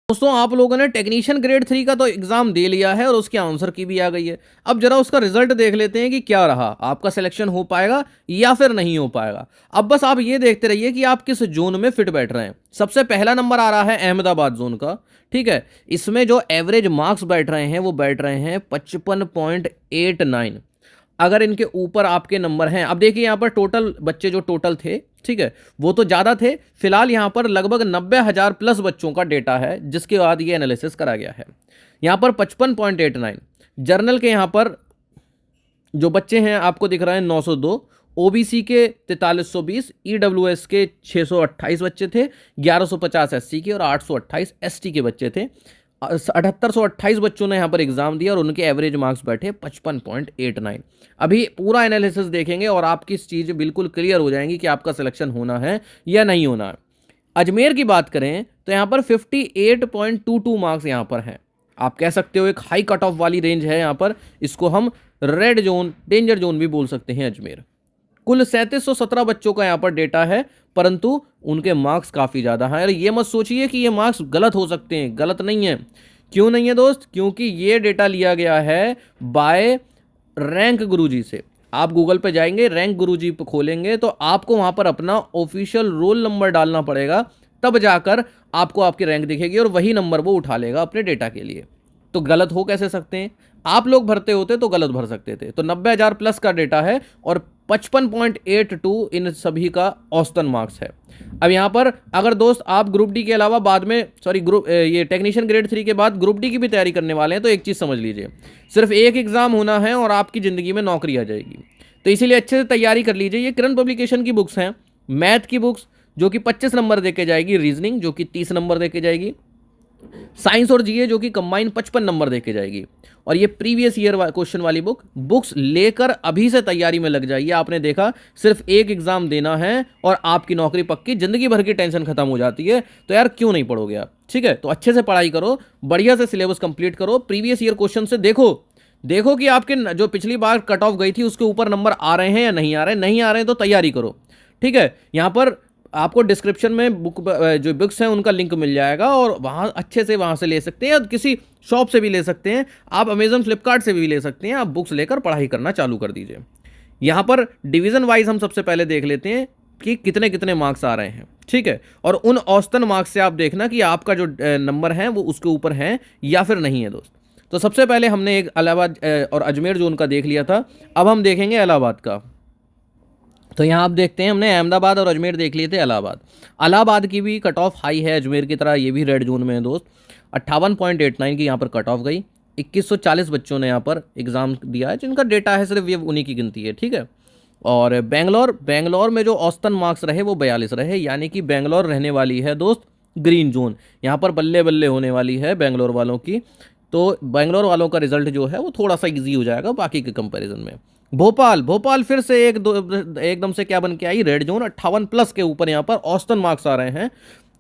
दोस्तों आप लोगों ने टेक्नीशियन ग्रेड 3 का तो एग्जाम दे लिया है और उसके आंसर की भी आ गई है। अब जरा उसका रिजल्ट देख लेते हैं कि क्या रहा, आपका सिलेक्शन हो पाएगा या फिर नहीं हो पाएगा। अब बस आप ये देखते रहिए कि आप किस जोन में फिट बैठ रहे हैं। सबसे पहला नंबर आ रहा है अहमदाबाद जोन का। ठीक है, इसमें जो एवरेज मार्क्स बैठ रहे हैं वो बैठ रहे हैं 55.89। अगर इनके ऊपर आपके नंबर हैं, अब देखिए यहाँ पर टोटल बच्चे जो टोटल थे, ठीक है, वो तो ज़्यादा थे। फिलहाल यहाँ पर लगभग 90,000 प्लस बच्चों का डेटा है जिसके बाद ये एनालिसिस करा गया है। यहाँ पर 55.89 जर्नल के यहाँ पर जो बच्चे हैं आपको दिख रहे हैं 902, ओबीसी के 4320, ईडब्ल्यूएस के 628 बच्चे थे, 1150 एससी के और 828 एसटी के बच्चे थे। 7828 बच्चों ने यहाँ पर एग्जाम दिया और उनके एवरेज मार्क्स बैठे 55.89। अभी पूरा एनालिसिस देखेंगे और आपकी चीज़ बिल्कुल क्लियर हो जाएंगी कि आपका सिलेक्शन होना है या नहीं होना है। अजमेर की बात करें तो यहाँ पर 58.22 मार्क्स यहाँ पर हैं। आप कह सकते हो एक हाई कट ऑफ वाली रेंज है यहाँ पर, इसको हम रेड जोन, डेंजर जोन भी बोल सकते हैं अजमेर। कुल 3717 बच्चों का यहाँ पर डेटा है, परंतु उनके मार्क्स काफ़ी ज़्यादा हैं। और ये मत सोचिए कि ये मार्क्स गलत हो सकते हैं, गलत नहीं है। क्यों नहीं है दोस्त? क्योंकि ये डेटा लिया गया है बाय रैंक गुरुजी से। आप गूगल पे जाएंगे, रैंक गुरुजी पे खोलेंगे तो आपको वहाँ पर अपना ऑफिशियल रोल नंबर डालना पड़ेगा, तब जाकर आपको आपकी रैंक दिखेगी और वही नंबर वो उठा लेगा अपने डेटा के लिए। तो गलत हो कैसे सकते हैं? आप लोग भरते होते तो गलत भर सकते थे। तो 90,000 प्लस का डेटा है और 55.82 इन सभी का औसतन मार्क्स है। अब यहाँ पर अगर दोस्त आप ग्रुप डी के अलावा बाद में ये टेक्नीशियन ग्रेड 3 के बाद ग्रुप डी की भी तैयारी करने वाले हैं तो एक चीज़ समझ लीजिए, सिर्फ एक एग्जाम होना है और आपकी ज़िंदगी में नौकरी आ जाएगी। तो इसीलिए अच्छे से तैयारी कर लीजिए। ये किरण पब्लिकेशन की बुक्स हैं, मैथ की बुक्स जो कि 25 नंबर दे के जाएगी, रीजनिंग जो कि 30 नंबर दे के जाएगी, साइंस और जीए जो कि कंबाइन 55 नंबर देके जाएगी। और ये प्रीवियस ईयर क्वेश्चन वाली बुक्स लेकर अभी से तैयारी में लग जाइए। आपने देखा सिर्फ एक एग्जाम देना है और आपकी नौकरी पक्की, जिंदगी भर की टेंशन खत्म हो जाती है। तो यार क्यों नहीं पढ़ोगे आप? ठीक है, तो अच्छे से पढ़ाई करो, बढ़िया से सिलेबस कंप्लीट करो, प्रीवियस ईयर क्वेश्चन से देखो कि आपके जो पिछली बार कट ऑफ गई थी उसके ऊपर नंबर आ रहे हैं या नहीं आ रहे हैं। नहीं आ रहे हैं तो तैयारी करो। ठीक है, यहाँ पर आपको डिस्क्रिप्शन में जो बुक्स हैं उनका लिंक मिल जाएगा और वहाँ अच्छे से वहाँ से ले सकते हैं, और किसी शॉप से भी ले सकते हैं, आप अमेजन फ्लिपकार्ट से भी ले सकते हैं। आप बुक्स लेकर पढ़ाई करना चालू कर दीजिए। यहाँ पर डिवीज़न वाइज हम सबसे पहले देख लेते हैं कि कितने कितने मार्क्स आ रहे हैं। ठीक है, और उन औसतन मार्क्स से आप देखना कि आपका जो नंबर है वो उसके ऊपर है या फिर नहीं है दोस्त। तो सबसे पहले हमने एक इलाहाबाद और अजमेर जोन का देख लिया था, अब हम देखेंगे इलाहाबाद का। तो यहाँ आप देखते हैं हमने अहमदाबाद और अजमेर देख लिए थे। इलाहाबाद की भी कट ऑफ हाई है अजमेर की तरह, ये भी रेड जोन में है दोस्त। 58.89 की यहाँ पर कट ऑफ गई। 2140 बच्चों ने यहाँ पर एग्ज़ाम दिया है, जिनका डेटा है सिर्फ ये उन्हीं की गिनती है। ठीक है, और बेंगलोर में जो औसतन मार्क्स रहे वो 42 रहे, यानी कि बेंगलोर रहने वाली है दोस्त ग्रीन जोन। यहाँ पर बल्ले बल्ले होने वाली है बेंगलोर वालों की। तो बेंगलोर वालों का रिजल्ट जो है वो थोड़ा सा ईजी हो जाएगा बाकी के कंपैरिजन में। भोपाल फिर से एकदम से क्या बन के आई? Red zone. 58 प्लस के ऊपर यहाँ पर औसतन मार्क्स आ रहे हैं,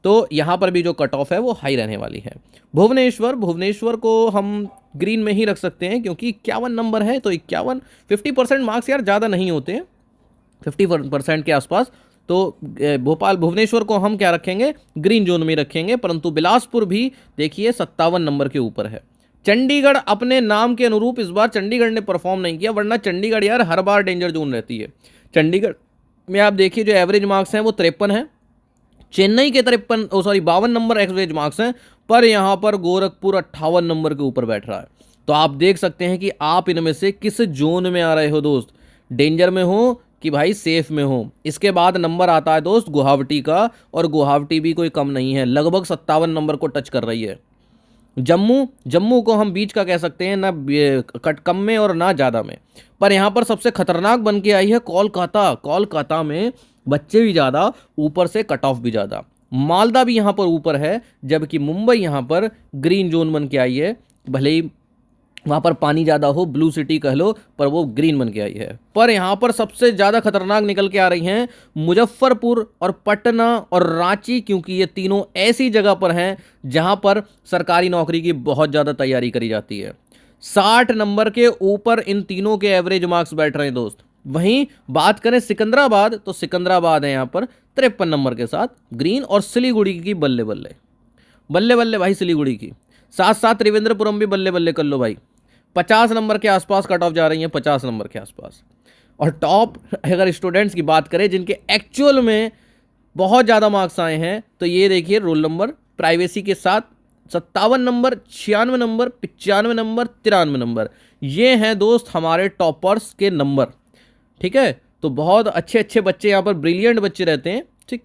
तो यहाँ पर भी जो कट ऑफ है वो हाई रहने वाली है। भुवनेश्वर को हम ग्रीन में ही रख सकते हैं क्योंकि 51 नंबर है, तो 50% मार्क्स यार ज़्यादा नहीं होते हैं, 50% के आसपास। तो भुवनेश्वर को हम क्या रखेंगे? ग्रीन जोन में रखेंगे। परंतु बिलासपुर भी देखिए 57 नंबर के ऊपर है। चंडीगढ़ अपने नाम के अनुरूप इस बार चंडीगढ़ ने परफॉर्म नहीं किया, वरना चंडीगढ़ यार हर बार डेंजर जोन रहती है। चंडीगढ़ में आप देखिए जो एवरेज मार्क्स हैं वो 53 है। चेन्नई के 52 नंबर एवरेज मार्क्स हैं, पर यहाँ पर गोरखपुर 58 नंबर के ऊपर बैठ रहा है। तो आप देख सकते हैं कि आप इनमें से किस जोन में आ रहे हो दोस्त, डेंजर में हो कि भाई सेफ में हो। इसके बाद नंबर आता है दोस्त गुवाहाटी का, और गुवाहाटी भी कोई कम नहीं है, लगभग 57 नंबर को टच कर रही है। जम्मू को हम बीच का कह सकते हैं, ना कट कम में और ना ज़्यादा में। पर यहाँ पर सबसे खतरनाक बन के आई है कोलकाता में बच्चे भी ज़्यादा, ऊपर से कट ऑफ भी ज़्यादा। मालदा भी यहाँ पर ऊपर है, जबकि मुंबई यहाँ पर ग्रीन जोन बन के आई है। भले ही वहाँ पर पानी ज़्यादा हो, ब्लू सिटी कह लो, पर वो ग्रीन बन के आई है। पर यहाँ पर सबसे ज़्यादा खतरनाक निकल के आ रही हैं मुजफ्फरपुर और पटना और रांची, क्योंकि ये तीनों ऐसी जगह पर हैं जहाँ पर सरकारी नौकरी की बहुत ज़्यादा तैयारी करी जाती है। 60 नंबर के ऊपर इन तीनों के एवरेज मार्क्स बैठ रहे हैं दोस्त। वहीं बात करें सिकंदराबाद, तो सिकंदराबाद है यहाँ पर 53 नंबर के साथ ग्रीन, और सिलीगुड़ी की बल्ले बल्ले। बल्ले बल्ले भाई सिलीगुड़ी की, साथ साथ त्रिवेंद्रपुरम भी बल्ले बल्ले कर लो भाई। 50 नंबर के आसपास कट ऑफ जा रही हैं, 50 नंबर के आसपास। और टॉप अगर स्टूडेंट्स की बात करें जिनके एक्चुअल में बहुत ज़्यादा मार्क्स आए हैं, तो ये देखिए रोल नंबर प्राइवेसी के साथ 57 नंबर, 96 नंबर, 95 नंबर, 93 नंबर, ये हैं दोस्त हमारे टॉपर्स के नंबर। ठीक है, तो बहुत अच्छे अच्छे बच्चे यहाँ पर, ब्रिलियंट बच्चे रहते हैं। ठीक,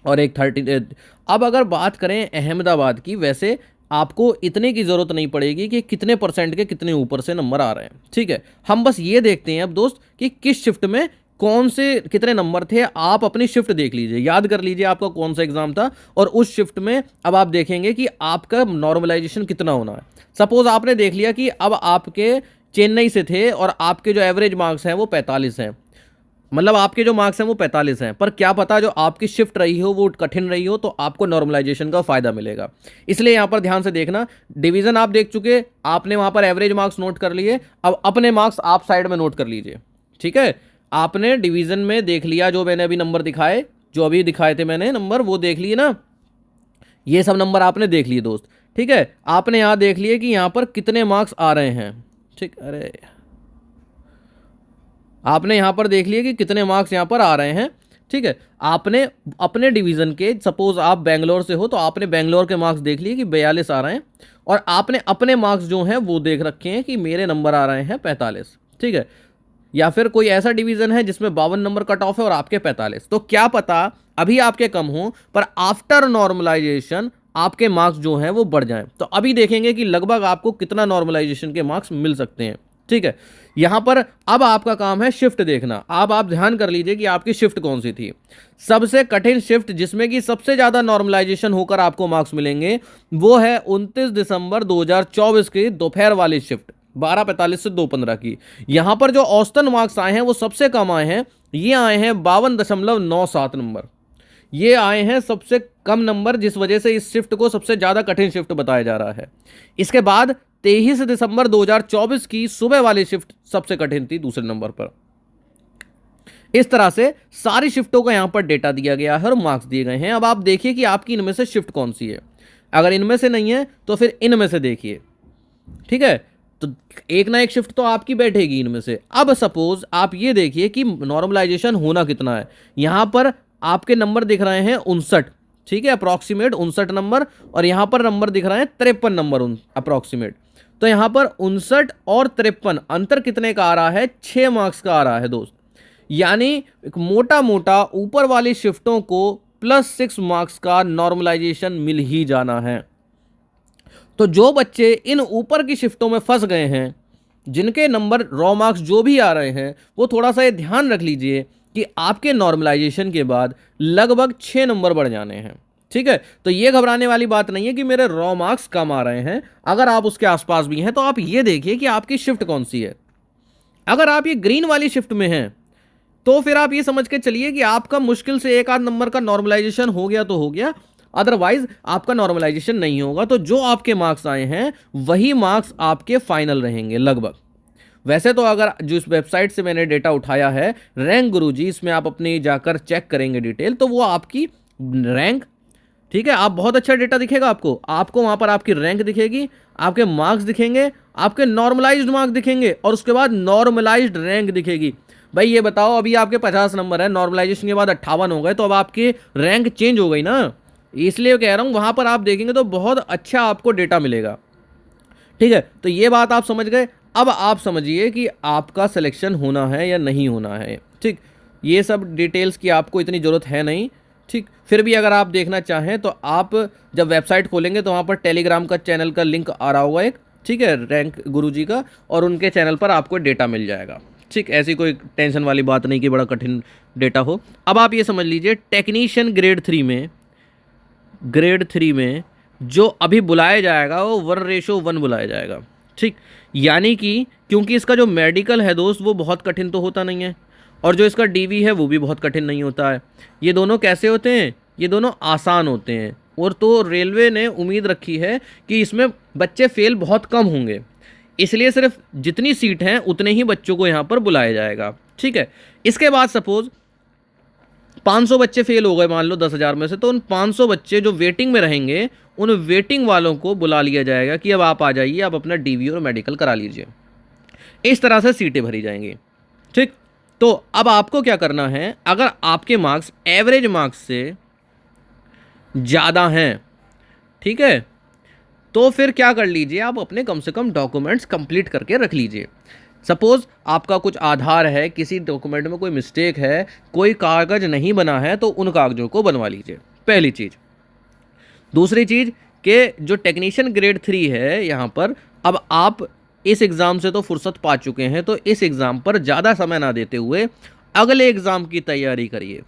और एक 30। अब अगर बात करें अहमदाबाद की, वैसे आपको इतने की ज़रूरत नहीं पड़ेगी कि कितने परसेंट के कितने ऊपर से नंबर आ रहे हैं। ठीक है, हम बस ये देखते हैं अब दोस्त कि किस शिफ्ट में कौन से कितने नंबर थे। आप अपनी शिफ्ट देख लीजिए, याद कर लीजिए आपका कौन सा एग्जाम था, और उस शिफ्ट में अब आप देखेंगे कि आपका नॉर्मलाइजेशन कितना होना है। सपोज आपने देख लिया कि अब आपके चेन्नई से थे और आपके जो एवरेज मार्क्स हैं वो 45 हैं, मतलब आपके जो मार्क्स हैं वो 45 हैं, पर क्या पता जो आपकी शिफ्ट रही हो वो कठिन रही हो, तो आपको नॉर्मलाइजेशन का फायदा मिलेगा। इसलिए यहां पर ध्यान से देखना, डिवीजन आप देख चुके, आपने वहां पर एवरेज मार्क्स नोट कर लिए, अब अपने मार्क्स आप साइड में नोट कर लीजिए। ठीक है, आपने डिवीजन में देख लिया, जो मैंने अभी नंबर दिखाए, जो अभी दिखाए थे मैंने नंबर, वो देख लिए ना, ये सब नंबर आपने देख लिए दोस्त। ठीक है, आपने यहां देख लिए कि यहां पर कितने मार्क्स आ रहे हैं। ठीक, अरे आपने यहां पर देख लिया कि कितने मार्क्स यहां पर आ रहे हैं। ठीक है, आपने अपने डिवीजन के, सपोज आप बेंगलोर से हो तो आपने बेंगलोर के मार्क्स देख लिए कि 42 आ रहे हैं, और आपने अपने मार्क्स जो हैं वो देख रखे हैं कि मेरे नंबर आ रहे हैं 45। ठीक है, या फिर कोई ऐसा डिवीजन है जिसमें 52 नंबर कट ऑफ है और आपके 45, तो क्या पता अभी आपके कम हो, पर आफ्टर नॉर्मलाइजेशन आपके मार्क्स जो हैं वो बढ़ जाएं। तो अभी देखेंगे कि लगभग आपको कितना नॉर्मलाइजेशन के मार्क्स मिल सकते हैं। ठीक है, यहां पर अब आपका काम है शिफ्ट देखना। अब आप ध्यान कर लीजिए कि आपकी शिफ्ट कौन सी थी। सबसे कठिन शिफ्ट जिसमें कि सबसे ज्यादा नॉर्मलाइजेशन होकर आपको मार्क्स मिलेंगे, वो है 29 दिसंबर 2024 की दोपहर वाली शिफ्ट, 12:45 से 2:15 की। यहां पर जो औसतन मार्क्स आए हैं वो सबसे कम आए हैं, ये आए हैं 52.97 नंबर। ये आए हैं सबसे कम नंबर, जिस वजह से इस शिफ्ट को सबसे ज्यादा कठिन शिफ्ट बताया जा रहा है। इसके बाद 23 दिसंबर 2024 की सुबह वाली शिफ्ट सबसे कठिन थी, दूसरे नंबर पर। इस तरह से सारी शिफ्टों का यहां पर डेटा दिया गया है और मार्क्स दिए गए हैं। अब आप देखिए कि आपकी इनमें से शिफ्ट कौन सी है। अगर इनमें से नहीं है तो फिर इनमें से देखिए। ठीक है, तो एक ना एक शिफ्ट तो आपकी बैठेगी इनमें से। अब सपोज आप ये देखिए कि नॉर्मलाइजेशन होना कितना है। यहां पर आपके नंबर दिख रहे हैं 59, ठीक है, अप्रॉक्सीमेट 59 नंबर, और यहां पर नंबर दिख रहे हैं 53 नंबर अप्रॉक्सीमेट। तो यहां पर 59 और 53 अंतर कितने का आ रहा है? 6 मार्क्स का आ रहा है दोस्त। यानी एक मोटा मोटा ऊपर वाली शिफ्टों को +6 मार्क्स का नॉर्मलाइजेशन मिल ही जाना है। तो जो बच्चे इन ऊपर की शिफ्टों में फंस गए हैं, जिनके नंबर रॉ मार्क्स जो भी आ रहे हैं, वो थोड़ा सा ये ध्यान रख लीजिए कि आपके नॉर्मलाइजेशन के बाद लगभग 6 नंबर बढ़ जाने हैं। ठीक है, तो ये घबराने वाली बात नहीं है कि मेरे रॉ मार्क्स कम आ रहे हैं। अगर आप उसके आसपास भी हैं तो आप ये देखिए कि आपकी शिफ्ट कौन सी है। अगर आप ये ग्रीन वाली शिफ्ट में हैं तो फिर आप ये समझ के चलिए कि आपका मुश्किल से एक आध नंबर का नॉर्मलाइजेशन हो गया तो हो गया, अदरवाइज आपका नॉर्मलाइजेशन नहीं होगा। तो जो आपके मार्क्स आए हैं वही मार्क्स आपके फाइनल रहेंगे लगभग। वैसे तो अगर जो इस वेबसाइट से मैंने डेटा उठाया है रैंक गुरुजी, इसमें आप अपनी जाकर चेक करेंगे डिटेल, तो वो आपकी रैंक, ठीक है, आप बहुत अच्छा डेटा दिखेगा आपको वहां पर आपकी रैंक दिखेगी, आपके मार्क्स दिखेंगे, आपके नॉर्मलाइज्ड मार्क्स दिखेंगे, और उसके बाद नॉर्मलाइज्ड रैंक दिखेगी। भाई ये बताओ, अभी आपके 50 नंबर है, नॉर्मलाइजेशन के बाद 58 हो गए, तो अब आपकी रैंक चेंज हो गई ना। इसलिए कह रहा हूं वहां पर आप देखेंगे तो बहुत अच्छा आपको डेटा मिलेगा। ठीक है, तो ये बात आप समझ गए। अब आप समझिए कि आपका सिलेक्शन होना है या नहीं होना है। ठीक, ये सब डिटेल्स की आपको इतनी ज़रूरत है नहीं। ठीक, फिर भी अगर आप देखना चाहें तो आप जब वेबसाइट खोलेंगे तो वहाँ पर टेलीग्राम का चैनल का लिंक आ रहा होगा एक, ठीक है, रैंक गुरुजी का, और उनके चैनल पर आपको डेटा मिल जाएगा। ठीक, ऐसी कोई टेंशन वाली बात नहीं कि बड़ा कठिन डेटा हो। अब आप ये समझ लीजिए टेक्नीशियन ग्रेड 3 में जो अभी बुलाया जाएगा वो 1:1 बुलाया जाएगा। ठीक, यानी कि क्योंकि इसका जो मेडिकल है दोस्त वो बहुत कठिन तो होता नहीं है, और जो इसका डीवी है वो भी बहुत कठिन नहीं होता है। ये दोनों कैसे होते हैं? ये दोनों आसान होते हैं, और तो रेलवे ने उम्मीद रखी है कि इसमें बच्चे फेल बहुत कम होंगे, इसलिए सिर्फ जितनी सीट हैं उतने ही बच्चों को यहाँ पर बुलाया जाएगा। ठीक है, इसके बाद सपोज 500 बच्चे फेल हो गए मान लो 10,000 में से, तो उन 500 बच्चे जो वेटिंग में रहेंगे उन वेटिंग वालों को बुला लिया जाएगा कि अब आप आ जाइए, आप अपना डीवी और मेडिकल करा लीजिए। इस तरह से सीटें भरी जाएंगी। ठीक, तो अब आपको क्या करना है, अगर आपके मार्क्स एवरेज मार्क्स से ज़्यादा हैं, ठीक है, तो फिर क्या कर लीजिए, आप अपने कम से कम डॉक्यूमेंट्स कंप्लीट करके रख लीजिए। सपोज आपका कुछ आधार है, किसी डॉक्यूमेंट में कोई मिस्टेक है, कोई कागज नहीं बना है, तो उन कागजों को बनवा लीजिए, पहली चीज़। दूसरी चीज़ कि जो टेक्नीशियन ग्रेड 3 है यहाँ पर, अब आप इस एग्ज़ाम से तो फुर्सत पा चुके हैं, तो इस एग्ज़ाम पर ज़्यादा समय ना देते हुए अगले एग्ज़ाम की तैयारी करिए।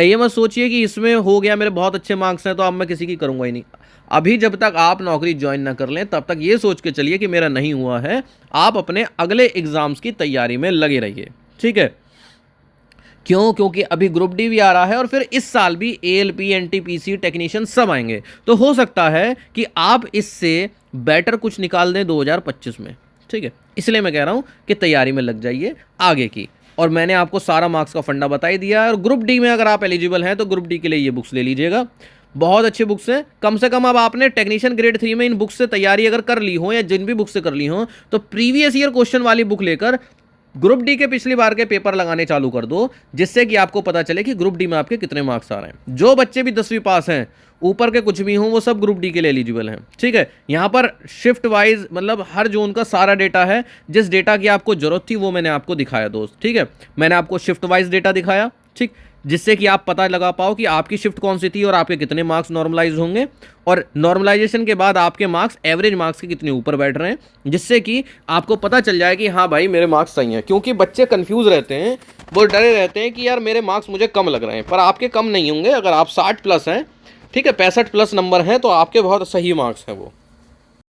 ये मत सोचिए कि इसमें हो गया, मेरे बहुत अच्छे मार्क्स हैं तो अब मैं किसी की करूँगा ही नहीं। अभी जब तक आप नौकरी ज्वाइन ना कर लें तब तक ये सोच के चलिए कि मेरा नहीं हुआ है, आप अपने अगले एग्ज़ाम्स की तैयारी में लगे रहिए। ठीक है, क्यों? क्योंकि अभी ग्रुप डी भी आ रहा है और फिर इस साल भी एएलपी, एनटीपीसी, टेक्नीशियन सब आएंगे, तो हो सकता है कि आप इससे बेटर कुछ निकाल दें 2025 में। ठीक है, इसलिए मैं कह रहा हूं कि तैयारी में लग जाइए आगे की। और मैंने आपको सारा मार्क्स का फंडा बता ही दिया है। और ग्रुप डी में अगर आप एलिजिबल हैं तो ग्रुप डी के लिए ये बुक्स ले लीजिएगा, बहुत अच्छी बुक्स हैं। कम से कम अब आपने टेक्नीशियन ग्रेड 3 में इन बुक्स से तैयारी अगर कर ली हो, या जिन भी बुक से कर ली हो, तो प्रीवियस ईयर क्वेश्चन वाली बुक लेकर ग्रुप डी के पिछली बार के पेपर लगाने चालू कर दो, जिससे कि आपको पता चले कि ग्रुप डी में आपके कितने मार्क्स आ रहे हैं। जो बच्चे भी 10वीं पास हैं, ऊपर के कुछ भी हों, वो सब ग्रुप डी के लिए एलिजिबल हैं। ठीक है, यहाँ पर शिफ्ट वाइज मतलब हर जोन का सारा डेटा है। जिस डेटा की आपको जरूरत थी वो मैंने आपको दिखाया दोस्त। ठीक है, मैंने आपको शिफ्ट वाइज डेटा दिखाया, ठीक, जिससे कि आप पता लगा पाओ कि आपकी शिफ्ट कौन सी थी और आपके कितने मार्क्स नॉर्मलाइज होंगे, और नॉर्मलाइजेशन के बाद आपके मार्क्स एवरेज मार्क्स के कितने ऊपर बैठ रहे हैं, जिससे कि आपको पता चल जाए कि हाँ भाई मेरे मार्क्स सही हैं। क्योंकि बच्चे कंफ्यूज रहते हैं, वो डरे रहते हैं कि यार मेरे मार्क्स मुझे कम लग रहे हैं, पर आपके कम नहीं होंगे। अगर आप 60 प्लस हैं, ठीक है, 65 प्लस नंबर हैं, तो आपके बहुत सही मार्क्स हैं वो।